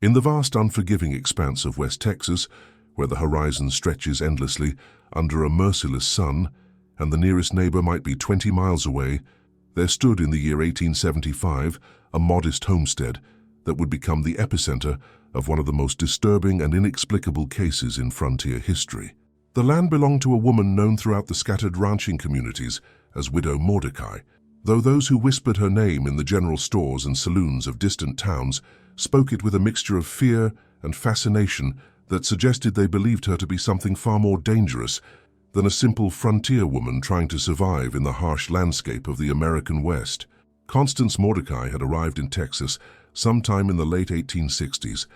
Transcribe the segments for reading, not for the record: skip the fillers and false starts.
In the vast unforgiving expanse of West Texas, where the horizon stretches endlessly under a merciless sun, and the nearest neighbor might be 20 miles away, there stood in the year 1875 a modest homestead that would become the epicenter of one of the most disturbing and inexplicable cases in frontier history. The land belonged to a woman known throughout the scattered ranching communities as Widow Mordecai, though those who whispered her name in the general stores and saloons of distant towns spoke it with a mixture of fear and fascination that suggested they believed her to be something far more dangerous than a simple frontier woman trying to survive in the harsh landscape of the American West. Constance Mordecai had arrived in Texas sometime in the late 1860s,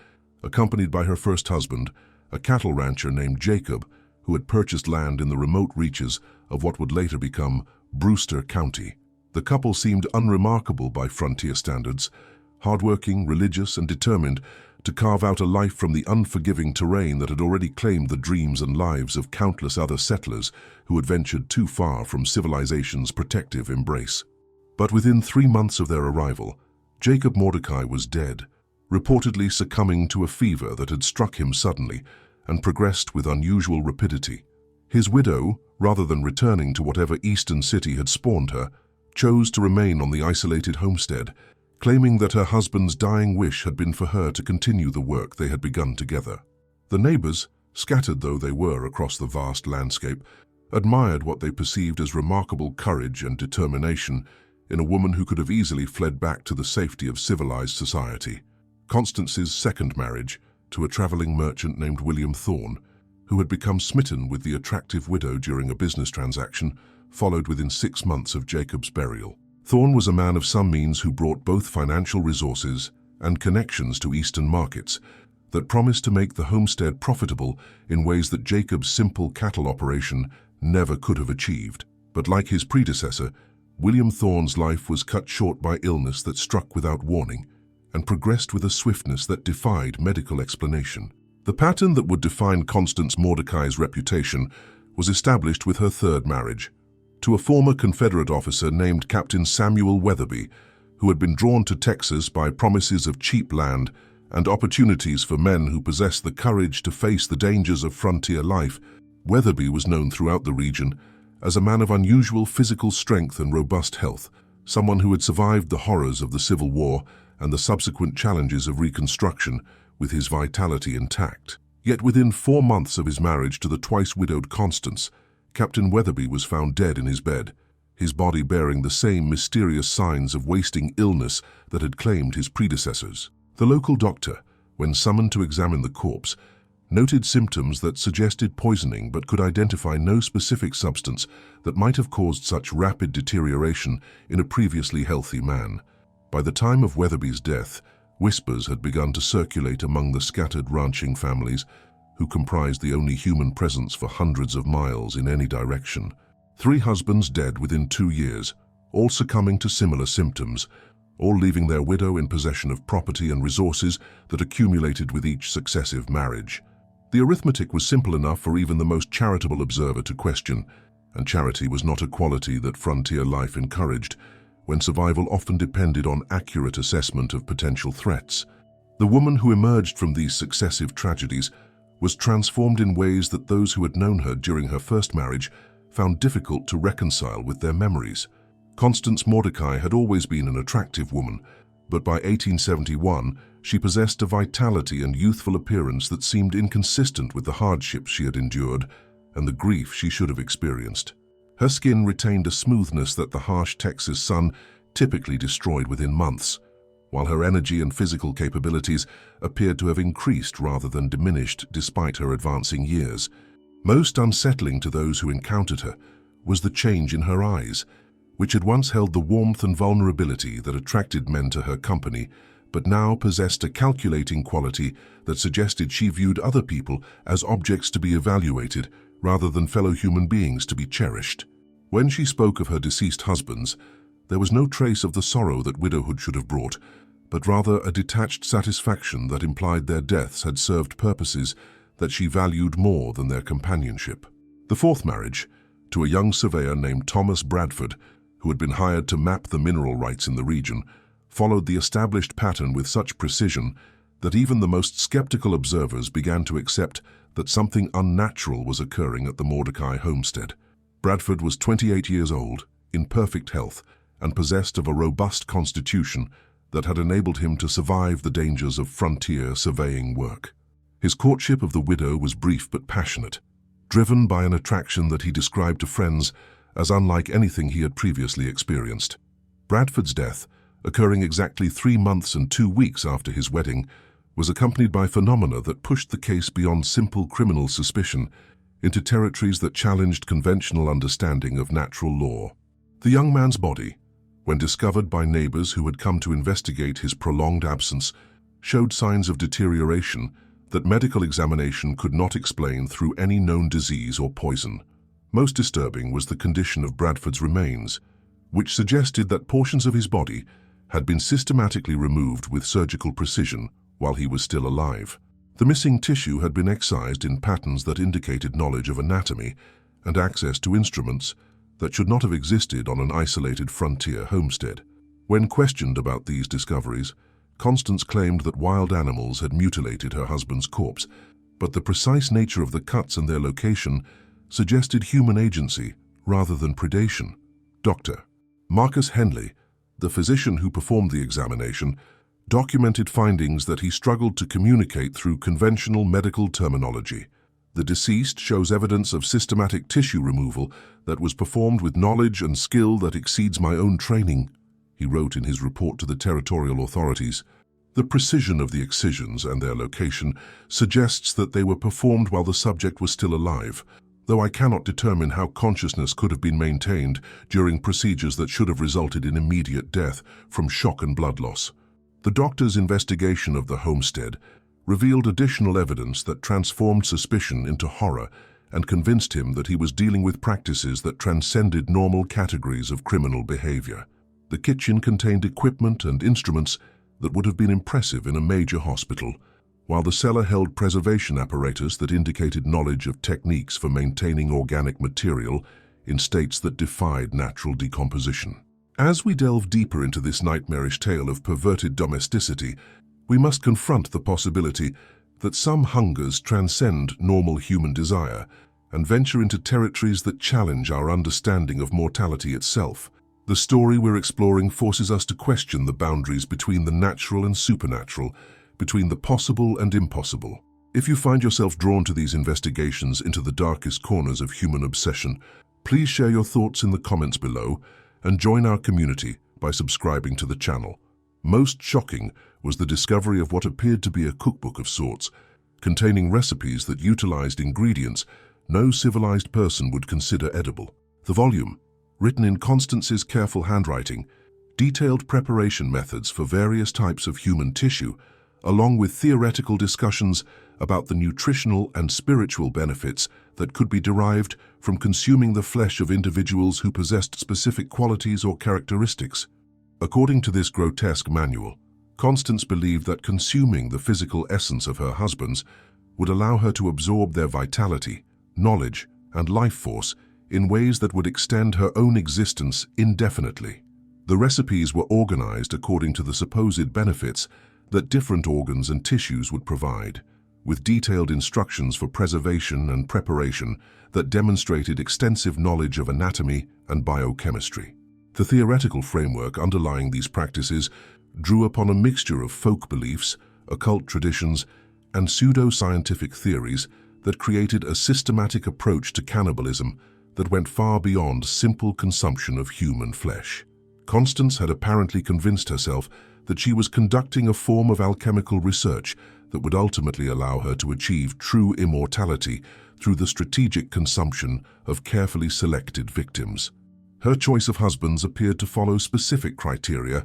accompanied by her first husband, a cattle rancher named Jacob, who had purchased land in the remote reaches of what would later become Brewster County. The couple seemed unremarkable by frontier standards, hardworking, religious, and determined to carve out a life from the unforgiving terrain that had already claimed the dreams and lives of countless other settlers who had ventured too far from civilization's protective embrace. But within 3 months of their arrival, Jacob Mordecai was dead, reportedly succumbing to a fever that had struck him suddenly and progressed with unusual rapidity. His widow, rather than returning to whatever eastern city had spawned her, chose to remain on the isolated homestead, claiming that her husband's dying wish had been for her to continue the work they had begun together. The neighbors, scattered though they were across the vast landscape, admired what they perceived as remarkable courage and determination in a woman who could have easily fled back to the safety of civilized society. Constance's second marriage, to a traveling merchant named William Thorne, who had become smitten with the attractive widow during a business transaction, followed within 6 months of Jacob's burial. Thorne was a man of some means who brought both financial resources and connections to eastern markets that promised to make the homestead profitable in ways that Jacob's simple cattle operation never could have achieved. But like his predecessor, William Thorne's life was cut short by illness that struck without warning and progressed with a swiftness that defied medical explanation. The pattern that would define Constance Mordecai's reputation was established with her third marriage, to a former Confederate officer named Captain Samuel Weatherby, who had been drawn to Texas by promises of cheap land and opportunities for men who possessed the courage to face the dangers of frontier life. Weatherby was known throughout the region as a man of unusual physical strength and robust health, someone who had survived the horrors of the Civil War and the subsequent challenges of Reconstruction with his vitality intact. Yet within 4 months of his marriage to the twice-widowed Constance, Captain Weatherby was found dead in his bed, his body bearing the same mysterious signs of wasting illness that had claimed his predecessors. The local doctor, when summoned to examine the corpse, noted symptoms that suggested poisoning but could identify no specific substance that might have caused such rapid deterioration in a previously healthy man. By the time of Weatherby's death, whispers had begun to circulate among the scattered ranching families who comprised the only human presence for hundreds of miles in any direction. 3 husbands dead within 2 years, all succumbing to similar symptoms, all leaving their widow in possession of property and resources that accumulated with each successive marriage. The arithmetic was simple enough for even the most charitable observer to question, and charity was not a quality that frontier life encouraged, when survival often depended on accurate assessment of potential threats. The woman who emerged from these successive tragedies was transformed in ways that those who had known her during her first marriage found difficult to reconcile with their memories. Constance Mordecai had always been an attractive woman, but by 1871 she possessed a vitality and youthful appearance that seemed inconsistent with the hardships she had endured and the grief she should have experienced. Her skin retained a smoothness that the harsh Texas sun typically destroyed within months, while her energy and physical capabilities appeared to have increased rather than diminished despite her advancing years. Most unsettling to those who encountered her was the change in her eyes, which had once held the warmth and vulnerability that attracted men to her company, but now possessed a calculating quality that suggested she viewed other people as objects to be evaluated rather than fellow human beings to be cherished. When she spoke of her deceased husbands, there was no trace of the sorrow that widowhood should have brought, but rather a detached satisfaction that implied their deaths had served purposes that she valued more than their companionship. The fourth marriage, to a young surveyor named Thomas Bradford, who had been hired to map the mineral rights in the region, followed the established pattern with such precision that even the most skeptical observers began to accept that something unnatural was occurring at the Mordecai homestead. Bradford was 28 years old, in perfect health, and possessed of a robust constitution that had enabled him to survive the dangers of frontier surveying work. His courtship of the widow was brief but passionate, driven by an attraction that he described to friends as unlike anything he had previously experienced. Bradford's death, occurring exactly 3 months and 2 weeks after his wedding, was accompanied by phenomena that pushed the case beyond simple criminal suspicion into territories that challenged conventional understanding of natural law. The young man's body, when discovered by neighbors who had come to investigate his prolonged absence, showed signs of deterioration that medical examination could not explain through any known disease or poison. Most disturbing was the condition of Bradford's remains, which suggested that portions of his body had been systematically removed with surgical precision while he was still alive. The missing tissue had been excised in patterns that indicated knowledge of anatomy and access to instruments that should not have existed on an isolated frontier homestead. When questioned about these discoveries, Constance claimed that wild animals had mutilated her husband's corpse, but the precise nature of the cuts and their location suggested human agency rather than predation. Dr. Marcus Henley, the physician who performed the examination, documented findings that he struggled to communicate through conventional medical terminology. The deceased shows evidence of systematic tissue removal that was performed with knowledge and skill that exceeds my own training, he wrote in his report to the territorial authorities. The precision of the excisions and their location suggests that they were performed while the subject was still alive, though I cannot determine how consciousness could have been maintained during procedures that should have resulted in immediate death from shock and blood loss. The doctor's investigation of the homestead revealed additional evidence that transformed suspicion into horror and convinced him that he was dealing with practices that transcended normal categories of criminal behavior. The kitchen contained equipment and instruments that would have been impressive in a major hospital, while the cellar held preservation apparatus that indicated knowledge of techniques for maintaining organic material in states that defied natural decomposition. As we delve deeper into this nightmarish tale of perverted domesticity, we must confront the possibility that some hungers transcend normal human desire and venture into territories that challenge our understanding of mortality itself. The story we're exploring forces us to question the boundaries between the natural and supernatural, between the possible and impossible. If you find yourself drawn to these investigations into the darkest corners of human obsession, please share your thoughts in the comments below and join our community by subscribing to the channel. Most shocking was the discovery of what appeared to be a cookbook of sorts, containing recipes that utilized ingredients no civilized person would consider edible. The volume, written in Constance's careful handwriting, detailed preparation methods for various types of human tissue, along with theoretical discussions about the nutritional and spiritual benefits that could be derived from consuming the flesh of individuals who possessed specific qualities or characteristics. According to this grotesque manual, Constance believed that consuming the physical essence of her husbands would allow her to absorb their vitality, knowledge, and life force in ways that would extend her own existence indefinitely. The recipes were organized according to the supposed benefits that different organs and tissues would provide, with detailed instructions for preservation and preparation that demonstrated extensive knowledge of anatomy and biochemistry. The theoretical framework underlying these practices drew upon a mixture of folk beliefs, occult traditions, and pseudo-scientific theories that created a systematic approach to cannibalism that went far beyond simple consumption of human flesh. Constance had apparently convinced herself that she was conducting a form of alchemical research that would ultimately allow her to achieve true immortality through the strategic consumption of carefully selected victims. Her choice of husbands appeared to follow specific criteria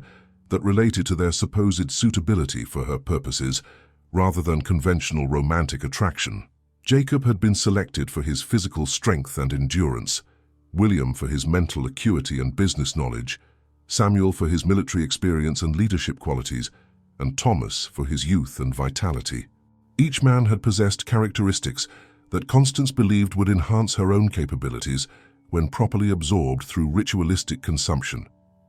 that related to their supposed suitability for her purposes, rather than conventional romantic attraction. Jacob had been selected for his physical strength and endurance, William for his mental acuity and business knowledge, Samuel for his military experience and leadership qualities, and Thomas for his youth and vitality. Each man had possessed characteristics that Constance believed would enhance her own capabilities when properly absorbed through ritualistic consumption.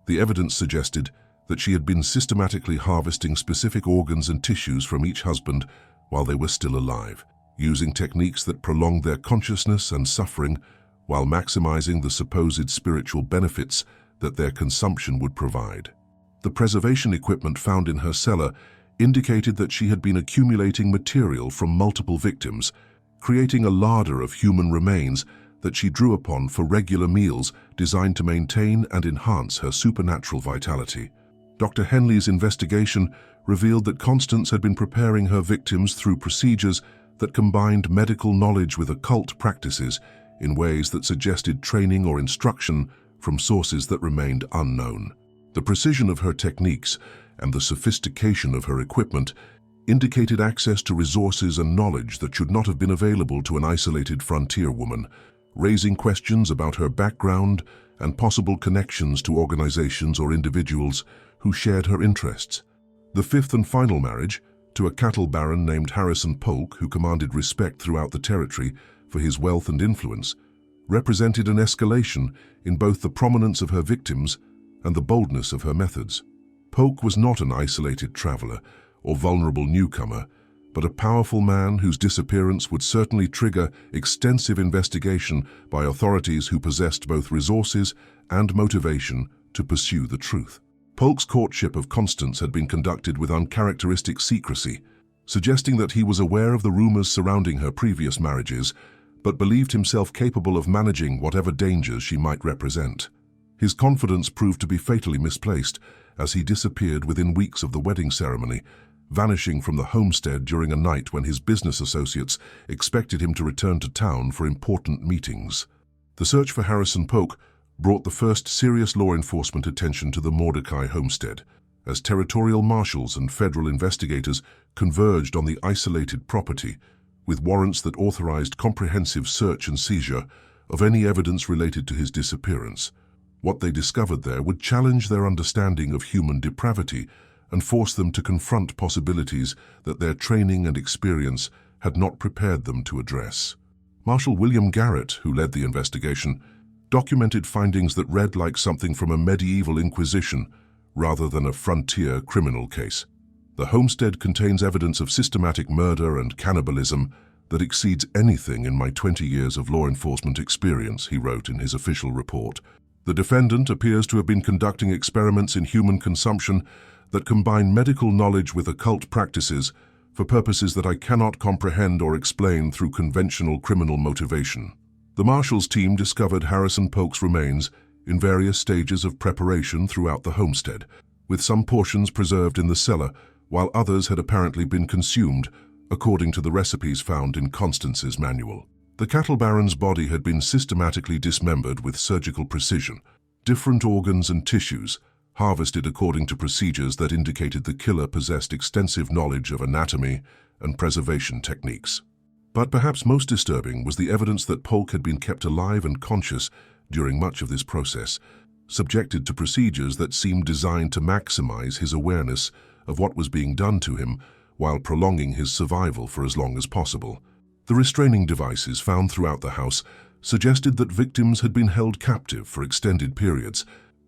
The evidence suggested that she had been systematically harvesting specific organs and tissues from each husband while they were still alive, using techniques that prolonged their consciousness and suffering while maximizing the supposed spiritual benefits that their consumption would provide. The preservation equipment found in her cellar indicated that she had been accumulating material from multiple victims, creating a larder of human remains that she drew upon for regular meals designed to maintain and enhance her supernatural vitality. Dr. Henley's investigation revealed that Constance had been preparing her victims through procedures that combined medical knowledge with occult practices in ways that suggested training or instruction from sources that remained unknown. The precision of her techniques and the sophistication of her equipment indicated access to resources and knowledge that should not have been available to an isolated frontier woman, raising questions about her background and possible connections to organizations or individuals who shared her interests. The fifth and final marriage, to a cattle baron named Harrison Polk, who commanded respect throughout the territory for his wealth and influence, represented an escalation in both the prominence of her victims and the boldness of her methods. Polk was not an isolated traveler or vulnerable newcomer, but a powerful man whose disappearance would certainly trigger extensive investigation by authorities who possessed both resources and motivation to pursue the truth. Polk's courtship of Constance had been conducted with uncharacteristic secrecy, suggesting that he was aware of the rumors surrounding her previous marriages, but believed himself capable of managing whatever dangers she might represent. His confidence proved to be fatally misplaced as he disappeared within weeks of the wedding ceremony, vanishing from the homestead during a night when his business associates expected him to return to town for important meetings. The search for Harrison Polk brought the first serious law enforcement attention to the Mordecai homestead, as territorial marshals and federal investigators converged on the isolated property, with warrants that authorized comprehensive search and seizure of any evidence related to his disappearance. What they discovered there would challenge their understanding of human depravity and force them to confront possibilities that their training and experience had not prepared them to address. Marshal William Garrett, who led the investigation, documented findings that read like something from a medieval inquisition rather than a frontier criminal case. The homestead contains evidence of systematic murder and cannibalism that exceeds anything in my 20 years of law enforcement experience, he wrote in his official report. The defendant appears to have been conducting experiments in human consumption that combine medical knowledge with occult practices for purposes that I cannot comprehend or explain through conventional criminal motivation. The Marshals team discovered Harrison Polk's remains in various stages of preparation throughout the homestead, with some portions preserved in the cellar, while others had apparently been consumed, according to the recipes found in Constance's manual. The cattle baron's body had been systematically dismembered with surgical precision, different organs and tissues harvested according to procedures that indicated the killer possessed extensive knowledge of anatomy and preservation techniques. But perhaps most disturbing was the evidence that Polk had been kept alive and conscious during much of this process, subjected to procedures that seemed designed to maximize his awareness of what was being done to him while prolonging his survival for as long as possible. The restraining devices found throughout the house suggested that victims had been held captive for extended periods,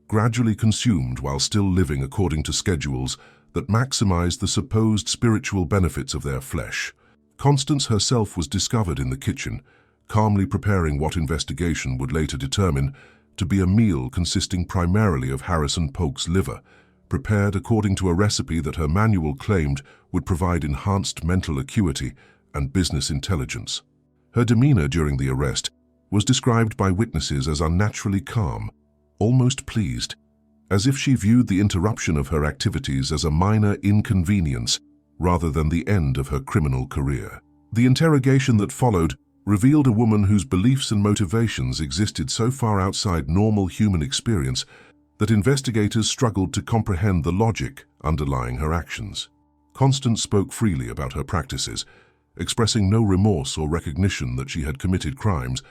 gradually consumed while still living according to schedules that maximized the supposed spiritual benefits of their flesh. Constance herself was discovered in the kitchen, calmly preparing what investigation would later determine to be a meal consisting primarily of Harrison Polk's liver, prepared according to a recipe that her manual claimed would provide enhanced mental acuity and business intelligence. Her demeanor during the arrest was described by witnesses as unnaturally calm, almost pleased, as if she viewed the interruption of her activities as a minor inconvenience rather than the end of her criminal career. The interrogation that followed revealed a woman whose beliefs and motivations existed so far outside normal human experience that investigators struggled to comprehend the logic underlying her actions. Constance spoke freely about her practices, expressing no remorse or recognition that she had committed crimes,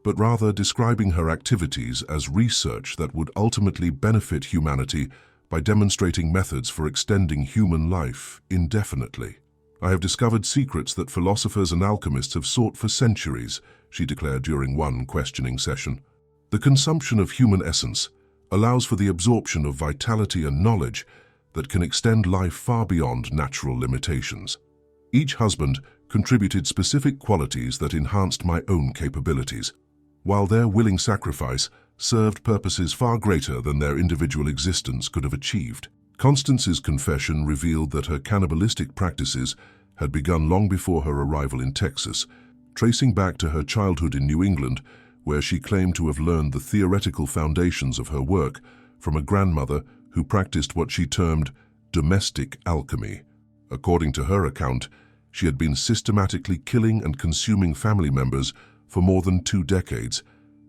but rather describing her activities as research that would ultimately benefit humanity by demonstrating methods for extending human life indefinitely. I have discovered secrets that philosophers and alchemists have sought for centuries, she declared during one questioning session. The consumption of human essence, allows for the absorption of vitality and knowledge that can extend life far beyond natural limitations. Each husband contributed specific qualities that enhanced my own capabilities, while their willing sacrifice served purposes far greater than their individual existence could have achieved. Constance's confession revealed that her cannibalistic practices had begun long before her arrival in Texas, tracing back to her childhood in New England, where she claimed to have learned the theoretical foundations of her work from a grandmother who practiced what she termed domestic alchemy. According to her account, she had been systematically killing and consuming family members for more than 2 decades,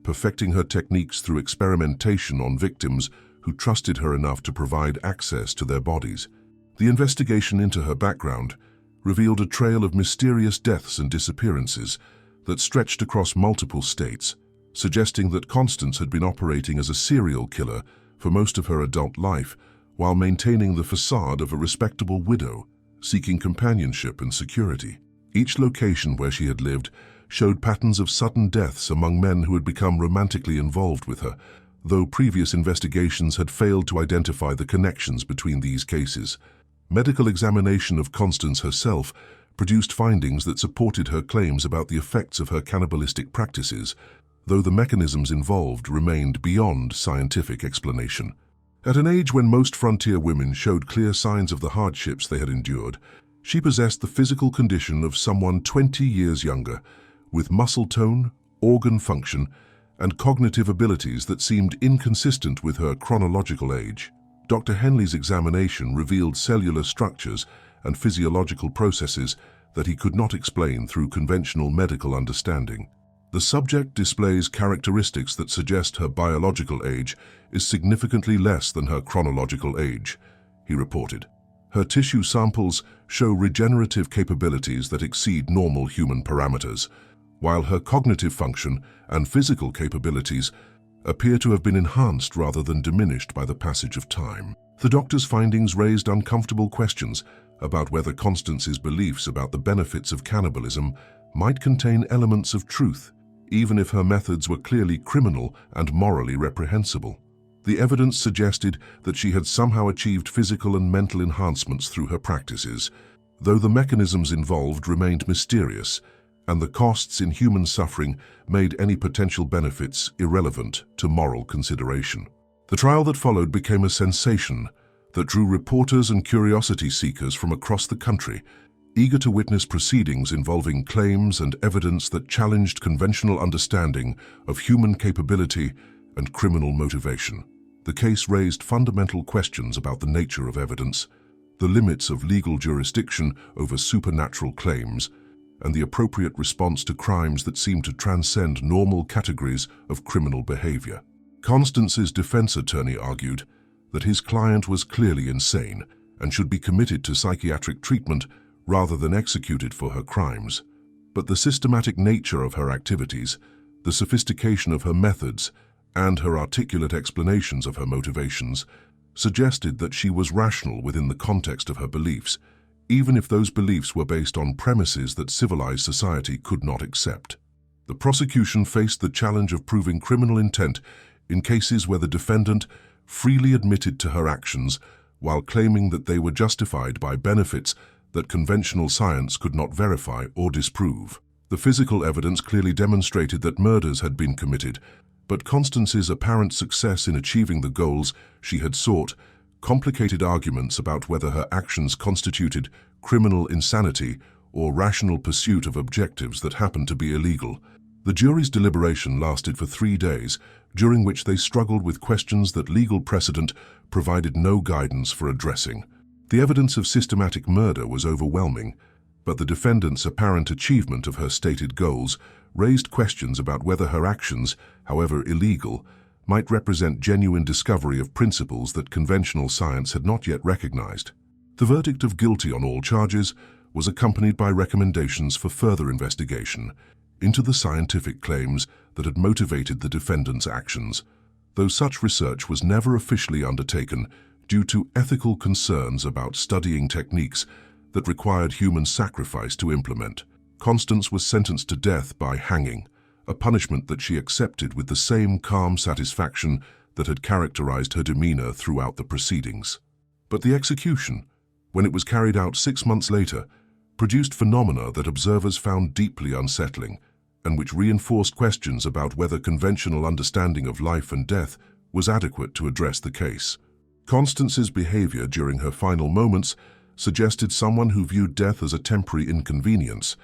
perfecting her techniques through experimentation on victims who trusted her enough to provide access to their bodies. The investigation into her background revealed a trail of mysterious deaths and disappearances that stretched across multiple states, suggesting that Constance had been operating as a serial killer for most of her adult life while maintaining the facade of a respectable widow, seeking companionship and security. Each location where she had lived showed patterns of sudden deaths among men who had become romantically involved with her, though previous investigations had failed to identify the connections between these cases. Medical examination of Constance herself produced findings that supported her claims about the effects of her cannibalistic practices, though the mechanisms involved remained beyond scientific explanation. At an age when most frontier women showed clear signs of the hardships they had endured, she possessed the physical condition of someone 20 years younger, with muscle tone, organ function, and cognitive abilities that seemed inconsistent with her chronological age. Dr. Henley's examination revealed cellular structures and physiological processes that he could not explain through conventional medical understanding. The subject displays characteristics that suggest her biological age is significantly less than her chronological age, he reported. Her tissue samples show regenerative capabilities that exceed normal human parameters, while her cognitive function and physical capabilities appear to have been enhanced rather than diminished by the passage of time. The doctor's findings raised uncomfortable questions about whether Constance's beliefs about the benefits of cannibalism might contain elements of truth, even if her methods were clearly criminal and morally reprehensible. The evidence suggested that she had somehow achieved physical and mental enhancements through her practices, though the mechanisms involved remained mysterious, and the costs in human suffering made any potential benefits irrelevant to moral consideration. The trial that followed became a sensation that drew reporters and curiosity seekers from across the country, eager to witness proceedings involving claims and evidence that challenged conventional understanding of human capability and criminal motivation. The case raised fundamental questions about the nature of evidence, the limits of legal jurisdiction over supernatural claims, and the appropriate response to crimes that seemed to transcend normal categories of criminal behavior. Constance's defense attorney argued that his client was clearly insane and should be committed to psychiatric treatment rather than executed for her crimes. But the systematic nature of her activities, the sophistication of her methods, and her articulate explanations of her motivations suggested that she was rational within the context of her beliefs, even if those beliefs were based on premises that civilized society could not accept. The prosecution faced the challenge of proving criminal intent in cases where the defendant freely admitted to her actions while claiming that they were justified by benefits that conventional science could not verify or disprove. The physical evidence clearly demonstrated that murders had been committed, but Constance's apparent success in achieving the goals she had sought complicated arguments about whether her actions constituted criminal insanity or rational pursuit of objectives that happened to be illegal. The jury's deliberation lasted for 3 days, during which they struggled with questions that legal precedent provided no guidance for addressing. The evidence of systematic murder was overwhelming, but the defendant's apparent achievement of her stated goals raised questions about whether her actions, however illegal, might represent genuine discovery of principles that conventional science had not yet recognized. The verdict of guilty on all charges was accompanied by recommendations for further investigation into the scientific claims that had motivated the defendant's actions, though such research was never officially undertaken due to ethical concerns about studying techniques that required human sacrifice to implement. Constance was sentenced to death by hanging, a punishment that she accepted with the same calm satisfaction that had characterized her demeanor throughout the proceedings. But the execution, when it was carried out 6 months later, produced phenomena that observers found deeply unsettling and which reinforced questions about whether conventional understanding of life and death was adequate to address the case. Constance's behavior during her final moments suggested someone who viewed death as a temporary inconvenience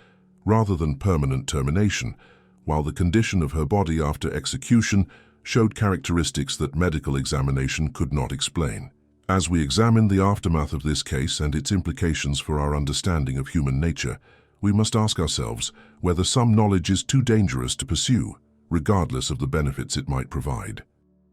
rather than permanent termination, while the condition of her body after execution showed characteristics that medical examination could not explain. As we examine the aftermath of this case and its implications for our understanding of human nature, we must ask ourselves whether some knowledge is too dangerous to pursue, regardless of the benefits it might provide.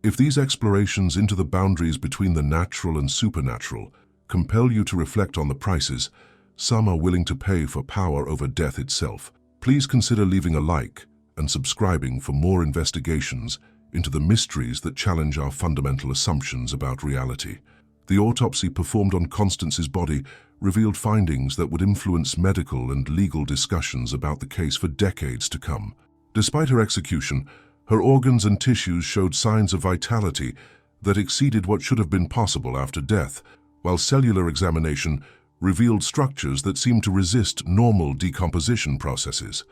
If these explorations into the boundaries between the natural and supernatural compel you to reflect on the prices some are willing to pay for power over death itself, please consider leaving a like and subscribing for more investigations into the mysteries that challenge our fundamental assumptions about reality. The autopsy performed on Constance's body revealed findings that would influence medical and legal discussions about the case for decades to come. Despite her execution, her organs and tissues showed signs of vitality that exceeded what should have been possible after death, while cellular examination revealed structures that seemed to resist normal decomposition processes.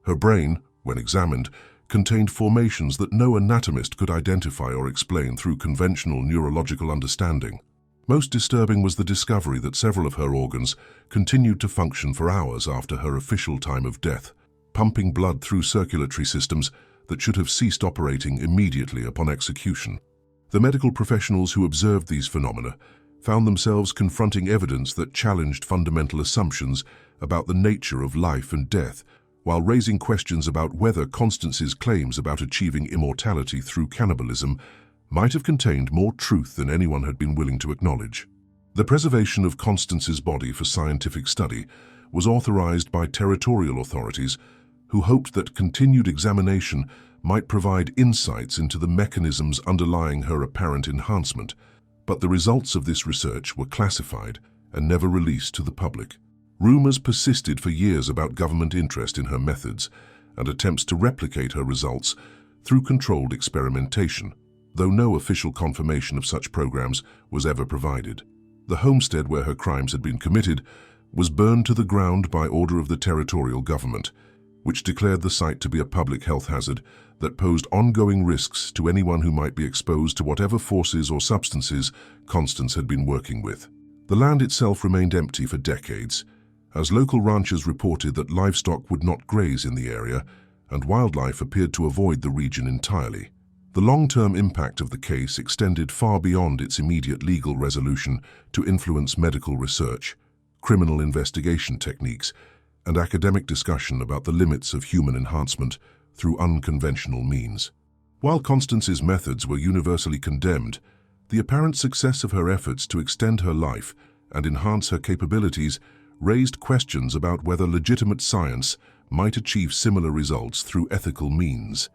Her brain, when examined, contained formations that no anatomist could identify or explain through conventional neurological understanding. Most disturbing was the discovery that several of her organs continued to function for hours after her official time of death, pumping blood through circulatory systems that should have ceased operating immediately upon execution. The medical professionals who observed these phenomena found themselves confronting evidence that challenged fundamental assumptions about the nature of life and death, while raising questions about whether Constance's claims about achieving immortality through cannibalism might have contained more truth than anyone had been willing to acknowledge. The preservation of Constance's body for scientific study was authorized by territorial authorities who hoped that continued examination might provide insights into the mechanisms underlying her apparent enhancement, but the results of this research were classified and never released to the public. Rumors persisted for years about government interest in her methods and attempts to replicate her results through controlled experimentation, though no official confirmation of such programs was ever provided. The homestead where her crimes had been committed was burned to the ground by order of the territorial government, which declared the site to be a public health hazard that posed ongoing risks to anyone who might be exposed to whatever forces or substances Constance had been working with. The land itself remained empty for decades, as local ranchers reported that livestock would not graze in the area and wildlife appeared to avoid the region entirely. The long-term impact of the case extended far beyond its immediate legal resolution to influence medical research, criminal investigation techniques, and academic discussion about the limits of human enhancement through unconventional means. While Constance's methods were universally condemned, the apparent success of her efforts to extend her life and enhance her capabilities raised questions about whether legitimate science might achieve similar results through ethical means.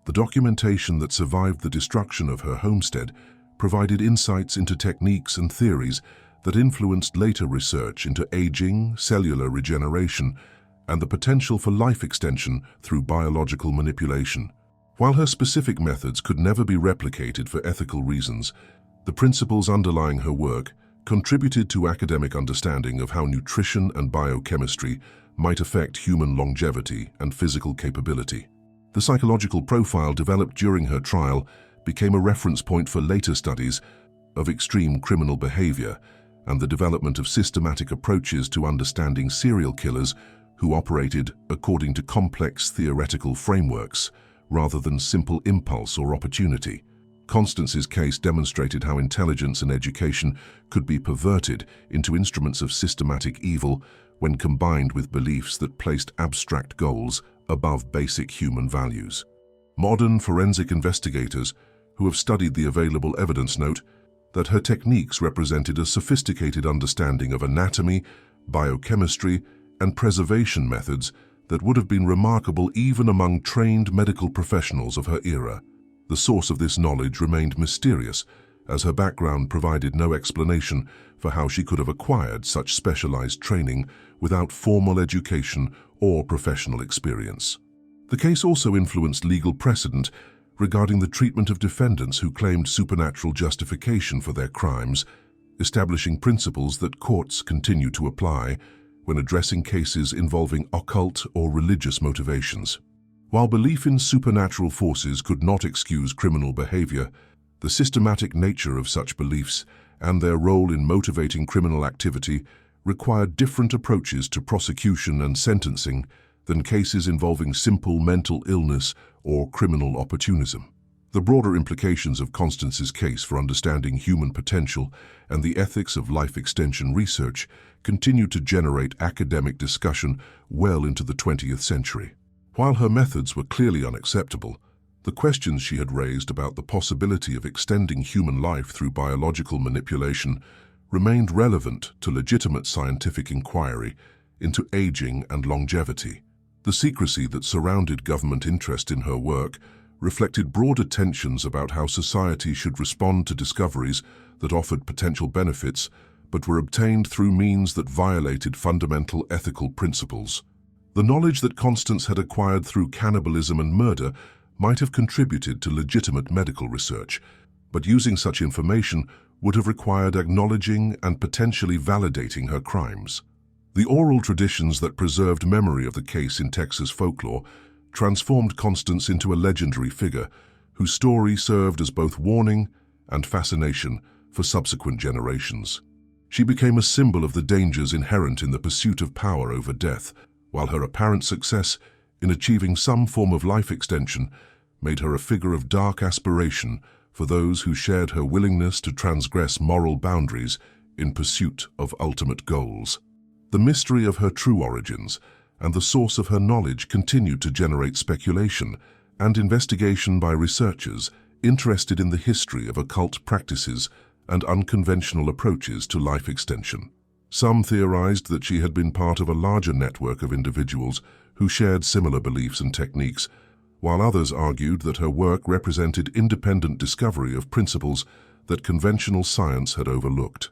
The documentation that survived the destruction of her homestead provided insights into techniques and theories that influenced later research into aging, cellular regeneration, and the potential for life extension through biological manipulation. While her specific methods could never be replicated for ethical reasons, the principles underlying her work contributed to academic understanding of how nutrition and biochemistry might affect human longevity and physical capability. The psychological profile developed during her trial became a reference point for later studies of extreme criminal behavior and the development of systematic approaches to understanding serial killers who operated according to complex theoretical frameworks rather than simple impulse or opportunity. Constance's case demonstrated how intelligence and education could be perverted into instruments of systematic evil when combined with beliefs that placed abstract goals above basic human values. Modern forensic investigators who have studied the available evidence note that her techniques represented a sophisticated understanding of anatomy, biochemistry, and preservation methods that would have been remarkable even among trained medical professionals of her era. The source of this knowledge remained mysterious, as her background provided no explanation for how she could have acquired such specialized training without formal education or professional experience. The case also influenced legal precedent, regarding the treatment of defendants who claimed supernatural justification for their crimes, establishing principles that courts continue to apply when addressing cases involving occult or religious motivations. While belief in supernatural forces could not excuse criminal behavior, the systematic nature of such beliefs and their role in motivating criminal activity required different approaches to prosecution and sentencing than cases involving simple mental illness or criminal opportunism. The broader implications of Constance's case for understanding human potential and the ethics of life extension research continue to generate academic discussion well into the 20th century. While her methods were clearly unacceptable, the questions she had raised about the possibility of extending human life through biological manipulation remained relevant to legitimate scientific inquiry into aging and longevity. The secrecy that surrounded government interest in her work reflected broader tensions about how society should respond to discoveries that offered potential benefits but were obtained through means that violated fundamental ethical principles. The knowledge that Constance had acquired through cannibalism and murder might have contributed to legitimate medical research, but using such information would have required acknowledging and potentially validating her crimes. The oral traditions that preserved memory of the case in Texas folklore transformed Constance into a legendary figure whose story served as both warning and fascination for subsequent generations. She became a symbol of the dangers inherent in the pursuit of power over death, while her apparent success in achieving some form of life extension made her a figure of dark aspiration for those who shared her willingness to transgress moral boundaries in pursuit of ultimate goals. The mystery of her true origins and the source of her knowledge continued to generate speculation and investigation by researchers interested in the history of occult practices and unconventional approaches to life extension. Some theorized that she had been part of a larger network of individuals who shared similar beliefs and techniques, while others argued that her work represented independent discovery of principles that conventional science had overlooked.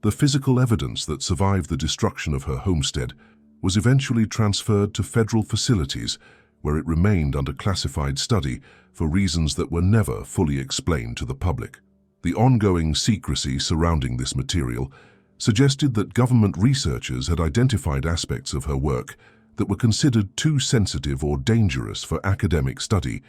The physical evidence that survived the destruction of her homestead was eventually transferred to federal facilities, where it remained under classified study for reasons that were never fully explained to the public. The ongoing secrecy surrounding this material suggested that government researchers had identified aspects of her work that were considered too sensitive or dangerous for academic study,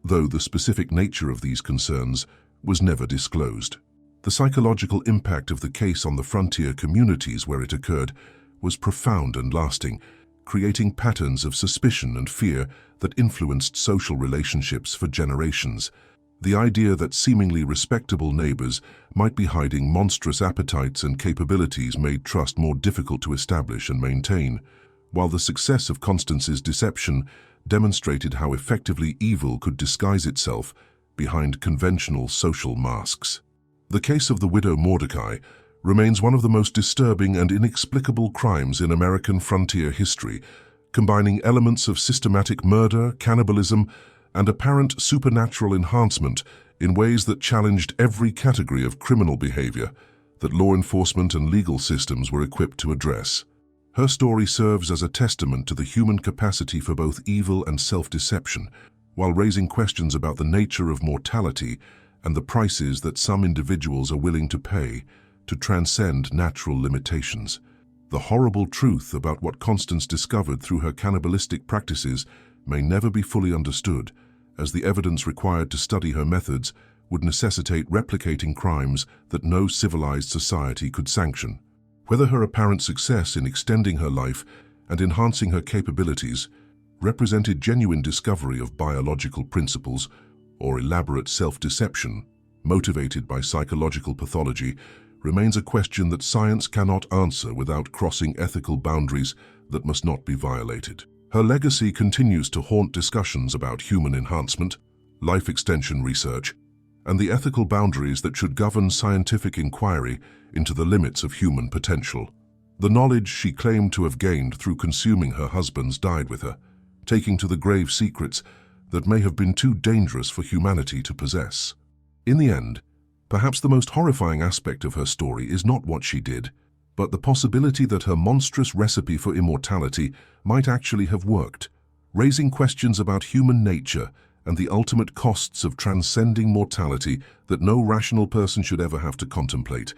though the specific nature of these concerns was never disclosed. The psychological impact of the case on the frontier communities where it occurred was profound and lasting, creating patterns of suspicion and fear that influenced social relationships for generations. The idea that seemingly respectable neighbors might be hiding monstrous appetites and capabilities made trust more difficult to establish and maintain, while the success of Constance's deception demonstrated how effectively evil could disguise itself behind conventional social masks. The case of the widow Mordecai remains one of the most disturbing and inexplicable crimes in American frontier history, combining elements of systematic murder, cannibalism, and apparent supernatural enhancement in ways that challenged every category of criminal behavior that law enforcement and legal systems were equipped to address. Her story serves as a testament to the human capacity for both evil and self-deception, while raising questions about the nature of mortality and the prices that some individuals are willing to pay to transcend natural limitations. The horrible truth about what Constance discovered through her cannibalistic practices may never be fully understood, as the evidence required to study her methods would necessitate replicating crimes that no civilized society could sanction. Whether her apparent success in extending her life and enhancing her capabilities represented genuine discovery of biological principles or elaborate self-deception motivated by psychological pathology remains a question that science cannot answer without crossing ethical boundaries that must not be violated. Her legacy continues to haunt discussions about human enhancement, life extension research, and the ethical boundaries that should govern scientific inquiry into the limits of human potential. The knowledge she claimed to have gained through consuming her husbands died with her, taking to the grave secrets that may have been too dangerous for humanity to possess. In the end, perhaps the most horrifying aspect of her story is not what she did, but the possibility that her monstrous recipe for immortality might actually have worked, raising questions about human nature and the ultimate costs of transcending mortality that no rational person should ever have to contemplate.